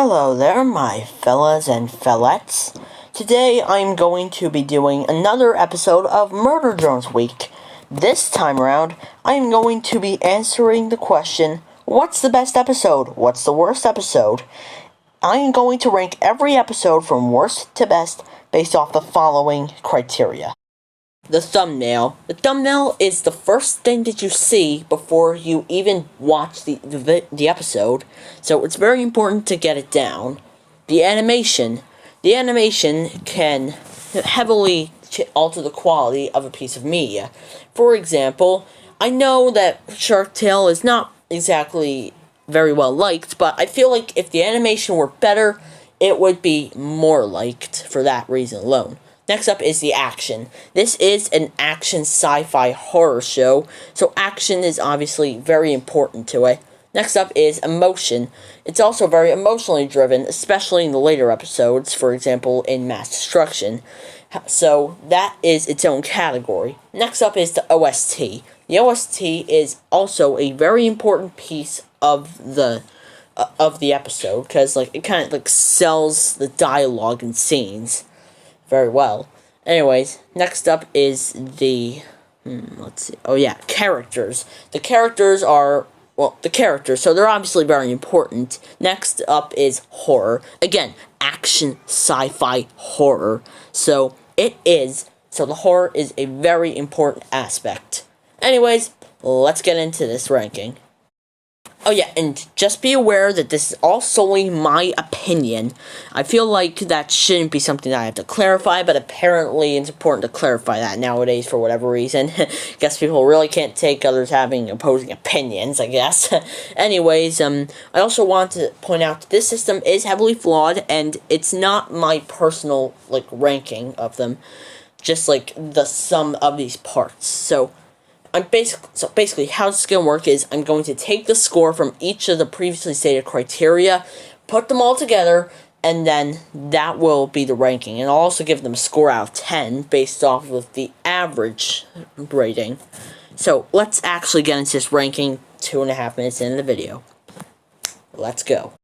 Hello there, my fellas and fellettes. Today I'm going to be doing another episode of Murder Drones Week. This time around, I'm going to be answering the question, what's the best episode? What's the worst episode? I'm going to rank every episode from worst to best based off the following criteria. The thumbnail. The thumbnail is the first thing that you see before you even watch the episode, so it's very important to get it down. The animation. The animation can heavily alter the quality of a piece of media. For example, I know that Shark Tale is not exactly very well liked, but I feel like if the animation were better, it would be more liked for that reason alone. Next up is the action. This is an action sci-fi horror show, so action is obviously very important to it. Next up is emotion. It's also very emotionally driven, especially in the later episodes, for example, in Mass Destruction. So that is its own category. Next up is the OST. The OST is also a very important piece of the episode, because it kind of sells the dialogue and scenes very well. Anyways, next up is the characters. The characters are so they're obviously very important. Next up is horror. Again, action sci-fi horror. So the horror is a very important aspect. Anyways, let's get into this ranking. Oh yeah, and just be aware that this is all solely my opinion. I feel like that shouldn't be something that I have to clarify, but apparently it's important to clarify that nowadays for whatever reason. Guess people really can't take others having opposing opinions, I guess. Anyways, I also want to point out that this system is heavily flawed, and it's not my personal, ranking of them. Just, the sum of these parts. So basically, how this is going to work is I'm going to take the score from each of the previously stated criteria, put them all together, and then that will be the ranking. And I'll also give them a score out of 10 based off of the average rating. So let's actually get into this ranking 2.5 minutes into the video. Let's go.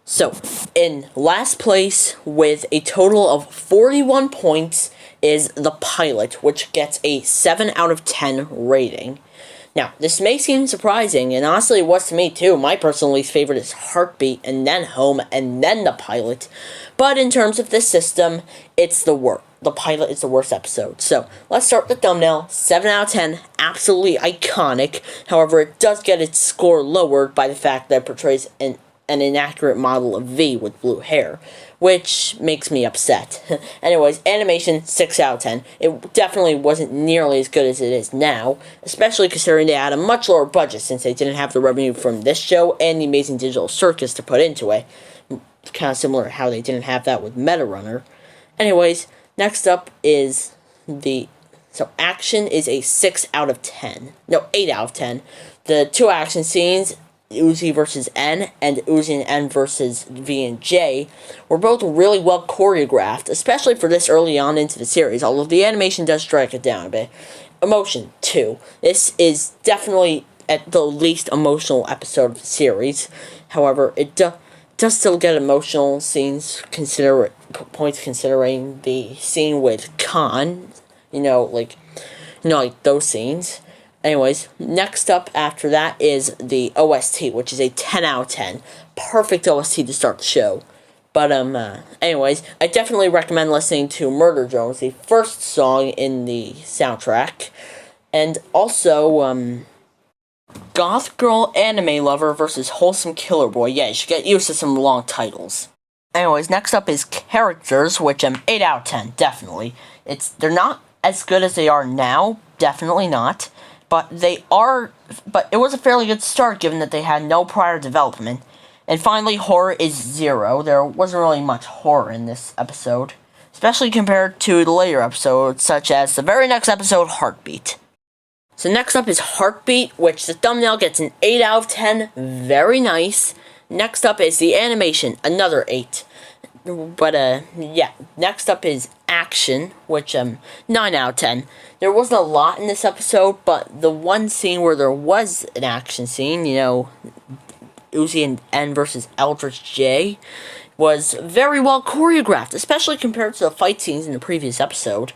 So, in last place with a total of 41 points is the pilot, which gets a 7 out of 10 rating. Now, this may seem surprising, and honestly it was to me too. My personal least favorite is Heartbeat, and then Home, and then the pilot. But in terms of this system, it's the worst. The pilot is the worst episode. So, let's start with the thumbnail. 7 out of 10, absolutely iconic. However, it does get its score lowered by the fact that it portrays an inaccurate model of V with blue hair, which makes me upset. Anyways, animation, 6 out of 10. It definitely wasn't nearly as good as it is now, especially considering they had a much lower budget since they didn't have the revenue from this show and the Amazing Digital Circus to put into it. Kind of similar to how they didn't have that with Meta Runner. Anyways, next up is action is a 6 out of 10. No, 8 out of 10. The two action scenes, Uzi versus N and Uzi and N versus V and J, were both really well choreographed, especially for this early on into the series, although the animation does drag it down a bit. Emotion, 2. This is definitely at the least emotional episode of the series. However, it does still get emotional scenes, considering the scene with Khan, those scenes. Anyways, next up after that is the OST, which is a 10 out of 10. Perfect OST to start the show. But, anyways, I definitely recommend listening to Murder Drones, the first song in the soundtrack. And also, Goth Girl Anime Lover versus Wholesome Killer Boy. Yeah, you should get used to some long titles. Anyways, next up is Characters, which 8 out of 10, definitely. They're not as good as they are now, definitely not. But it was a fairly good start given that they had no prior development. And finally, horror is 0. There wasn't really much horror in this episode, especially compared to the later episodes, such as the very next episode, Heartbeat. So next up is Heartbeat, which the thumbnail gets an 8 out of 10. Very nice. Next up is the animation, another 8. But, next up is Action, which, 9 out of 10. There wasn't a lot in this episode, but the one scene where there was an action scene, Uzi and N versus Eldritch J was very well choreographed, especially compared to the fight scenes in the previous episode.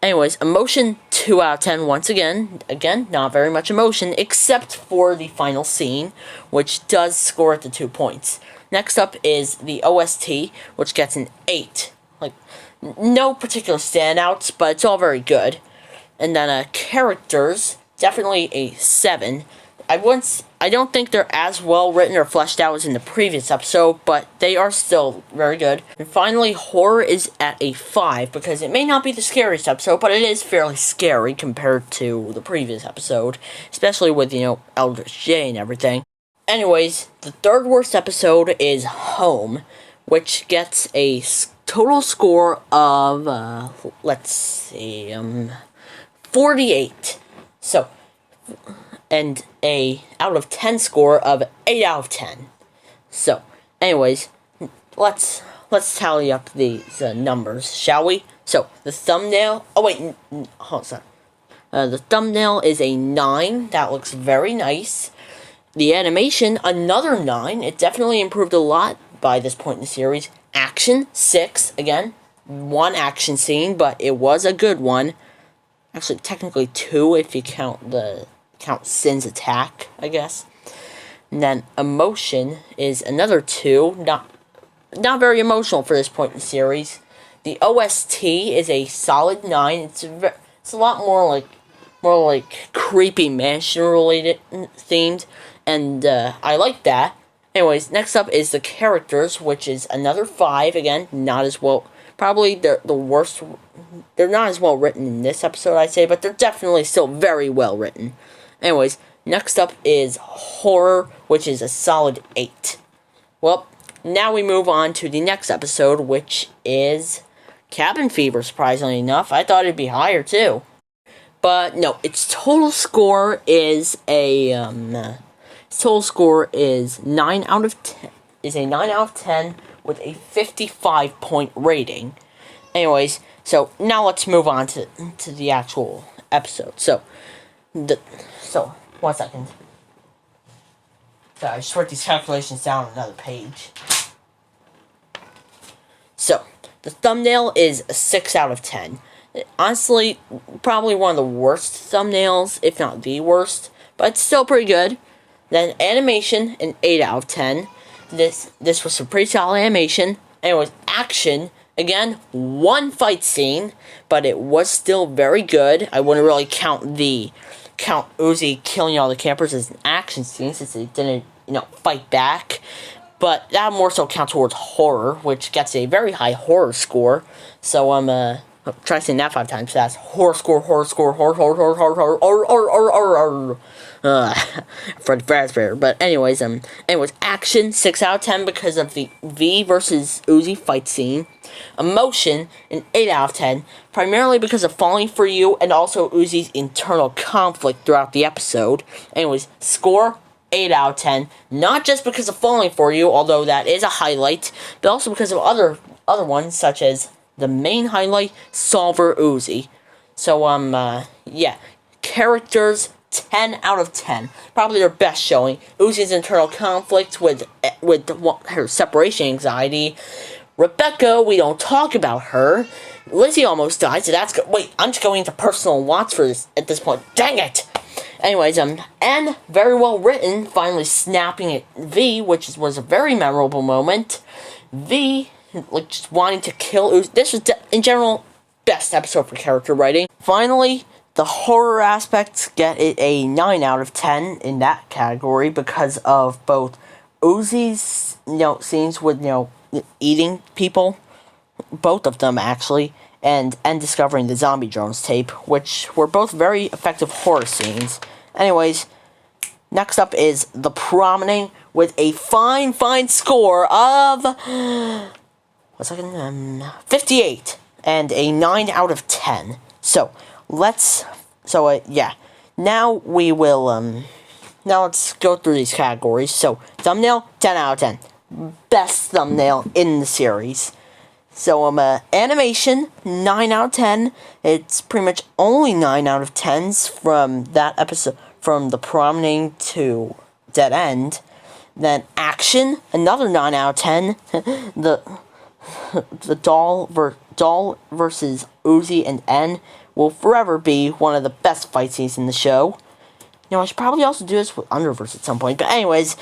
Anyways, emotion 2 out of 10 once again. Again, not very much emotion, except for the final scene, which does score at the 2 points. Next up is the OST, which gets an 8. Like, no particular standouts, but it's all very good. And then characters, definitely a 7. I don't think they're as well written or fleshed out as in the previous episode, but they are still very good. And finally, horror is at a 5, because it may not be the scariest episode, but it is fairly scary compared to the previous episode, especially with, Eldritch J and everything. Anyways, the third worst episode is Home, which gets a total score of, 48. So, and a out of 10 score of 8 out of 10. So, anyways, let's tally up these numbers, shall we? So, the thumbnail, hold on. The thumbnail is a 9, that looks very nice. The animation, another 9, it definitely improved a lot by this point in the series. Action, 6, again, 1 action scene, but it was a good one. Actually, technically 2 if you count Sin's attack, I guess. And then emotion is another 2, not very emotional for this point in the series. The OST is a solid 9. It's a lot more like creepy mansion related themed, and I like that. Anyways, next up is the characters, which is another 5. Again, not as well. Probably the worst. They're not as well written in this episode, I'd say, but they're definitely still very well written. Anyways, next up is horror, which is a solid 8. Well, now we move on to the next episode, which is Cabin Fever, surprisingly enough. I thought it'd be higher, too. But, no, its total score is a, 9 out of 10, is a 9 out of 10 with a 55-point rating. Anyways, so now let's move on to the actual episode. So 1 second. Sorry, I just wrote these calculations down on another page. So, the thumbnail is a 6 out of 10. Honestly, probably one of the worst thumbnails, if not the worst, but it's still pretty good. Then animation, an 8 out of 10. This was some pretty solid animation. Anyways, action, again, 1 fight scene, but it was still very good. I wouldn't really count Uzi killing all the campers as an action scene, since it didn't, fight back. But that more so counts towards horror, which gets a very high horror score. So I'm try saying that 5 times fast. Horror score. Fred Fazbear. But anyways, action 6 out of 10 because of the V versus Uzi fight scene. Emotion an 8 out of 10, primarily because of Falling For You and also Uzi's internal conflict throughout the episode. Anyways, score 8 out of 10, not just because of Falling For You, although that is a highlight, but also because of other ones, such as the main highlight, Solver Uzi. So, yeah. Characters, 10 out of 10. Probably their best showing. Uzi's internal conflict with her separation anxiety. Rebecca, we don't talk about her. Lizzie almost died, so that's good. Wait, I'm just going into personal wants for this at this point. Dang it! Anyways, and very well written, finally snapping at V, which was a very memorable moment. V, just wanting to kill Uzi. This was, in general, best episode for character writing. Finally, the horror aspects get it a 9 out of 10 in that category because of both Uzi's, scenes with, eating people, both of them actually, and discovering the zombie drones tape, which were both very effective horror scenes. Anyways, next up is The Promenade with a fine score of 58 and a 9 out of 10. So now we will now let's go through these categories. So thumbnail 10 out of 10, best thumbnail in the series. So animation 9 out of 10. It's pretty much only 9 out of 10s from that episode, from The Promenade to Dead End. Then Action, another 9 out of 10. the doll versus Uzi and N will forever be one of the best fight scenes in the show. I should probably also do this with Underverse at some point. But anyways,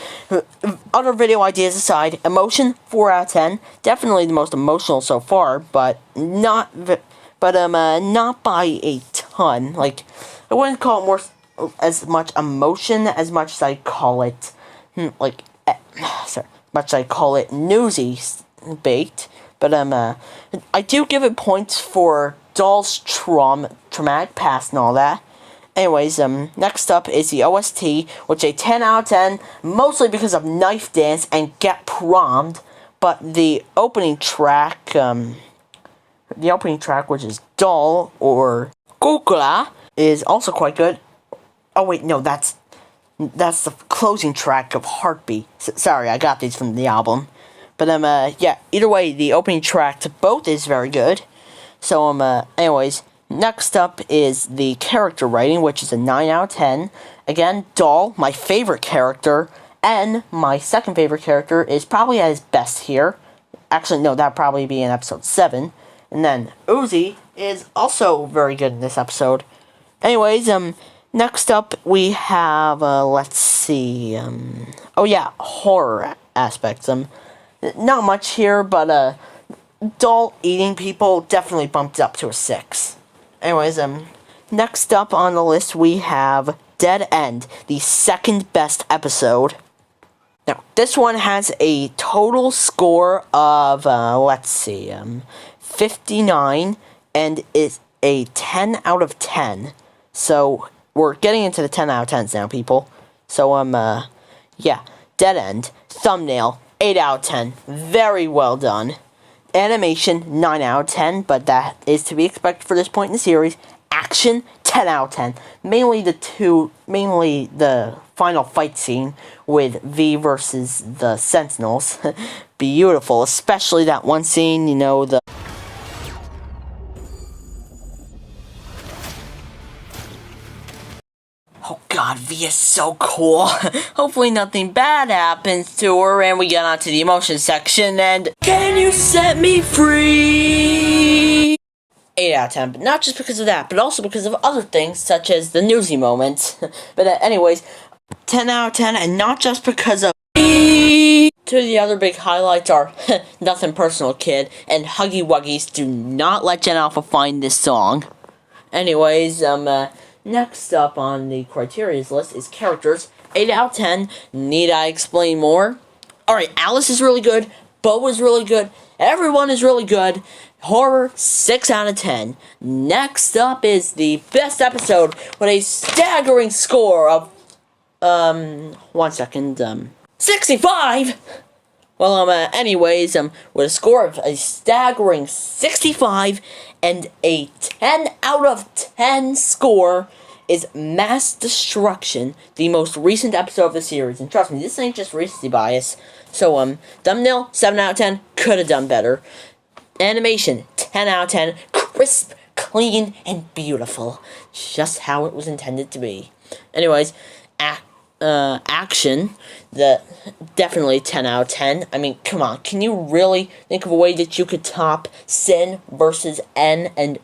other video ideas aside, Emotion, 4 out of 10. Definitely the most emotional so far, but not by a ton. Like, I wouldn't call it more as much emotion as much as I call it, much as I call it newsy bait. But I do give it points for Doll's traumatic past and all that. Anyways, next up is the OST, which is a 10 out of 10, mostly because of Knife Dance and Get Prommed, but the opening track, which is Doll, or Kukla, is also quite good. Oh wait, no, that's the closing track of Heartbeat. Sorry, I got these from the album. But, yeah, either way, the opening track to both is very good. So, anyways, next up is the character writing, which is a 9 out of 10. Again, Doll, my favorite character, and my second favorite character is probably at his best here. Actually, no, that'd probably be in episode 7. And then Uzi is also very good in this episode. Anyways, next up we have, let's see, horror aspects. Not much here, but, Doll eating people definitely bumped up to a 6. Anyways, next up on the list we have Dead End, the second best episode. Now, this one has a total score of, 59, and is a 10 out of 10. So, we're getting into the 10 out of 10s now, people. So, yeah, Dead End, thumbnail, 8 out of 10, very well done. Animation, 9 out of 10, but that is to be expected for this point in the series. Action, 10 out of 10. Mainly the final fight scene with V versus the Sentinels. Beautiful, especially that one scene, the... Oh god, V is so cool. Hopefully nothing bad happens to her and we get onto the emotion section and... Can you set me free? 8 out of 10, but not just because of that, but also because of other things, such as the newsy moments. But anyways, 10 out of 10, and not just because of... Two of the other big highlights are Nothing Personal, Kid, and Huggy Wuggies. Do not let Gen Alpha find this song. Anyways, next up on the criteria's list is characters. 8 out of 10. Need I explain more? Alright, Alice is really good. Bo is really good. Everyone is really good. Horror, 6 out of 10. Next up is the best episode with a staggering score of, 65! Well, anyways, with a score of a staggering 65 and a 10 out of 10 score is Mass Destruction, the most recent episode of the series. And trust me, this ain't just recency bias. So, thumbnail, 7 out of 10, could have done better. Animation, 10 out of 10, crisp, clean, and beautiful. Just how it was intended to be. Anyways, action, definitely 10 out of 10. I mean, come on, can you really think of a way that you could top Sin versus N and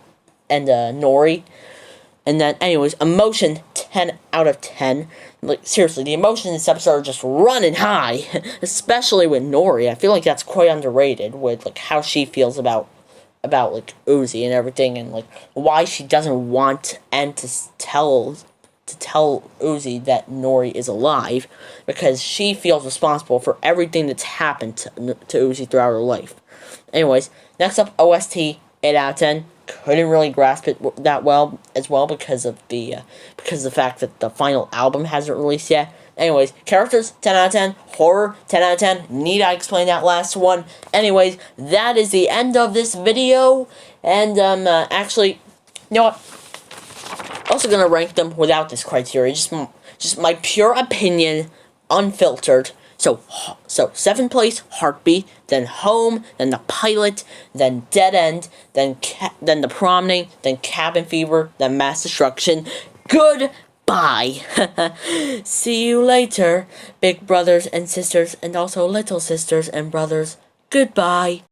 Nori? And then, anyways, emotion, 10 out of 10. Like, seriously, the emotions in this episode are just running high. Especially with Nori. I feel like that's quite underrated with, like, how she feels about like, Uzi and everything. And, like, why she doesn't want N to tell Uzi that Nori is alive. Because she feels responsible for everything that's happened to Uzi throughout her life. Anyways, next up, OST, 8 out of 10. Couldn't really grasp it that well because of the fact that the final album hasn't released yet. Anyways, characters, 10 out of 10. Horror, 10 out of 10. Need I explain that last one? Anyways, that is the end of this video. And, actually, you know what? Also gonna rank them without this criteria. Just my pure opinion, unfiltered. So 7th place, Heartbeat, then Home, then The Pilot, then Dead End, then The Promenade, then Cabin Fever, then Mass Destruction. Goodbye! Bye. See you later, big brothers and sisters, and also little sisters and brothers. Goodbye.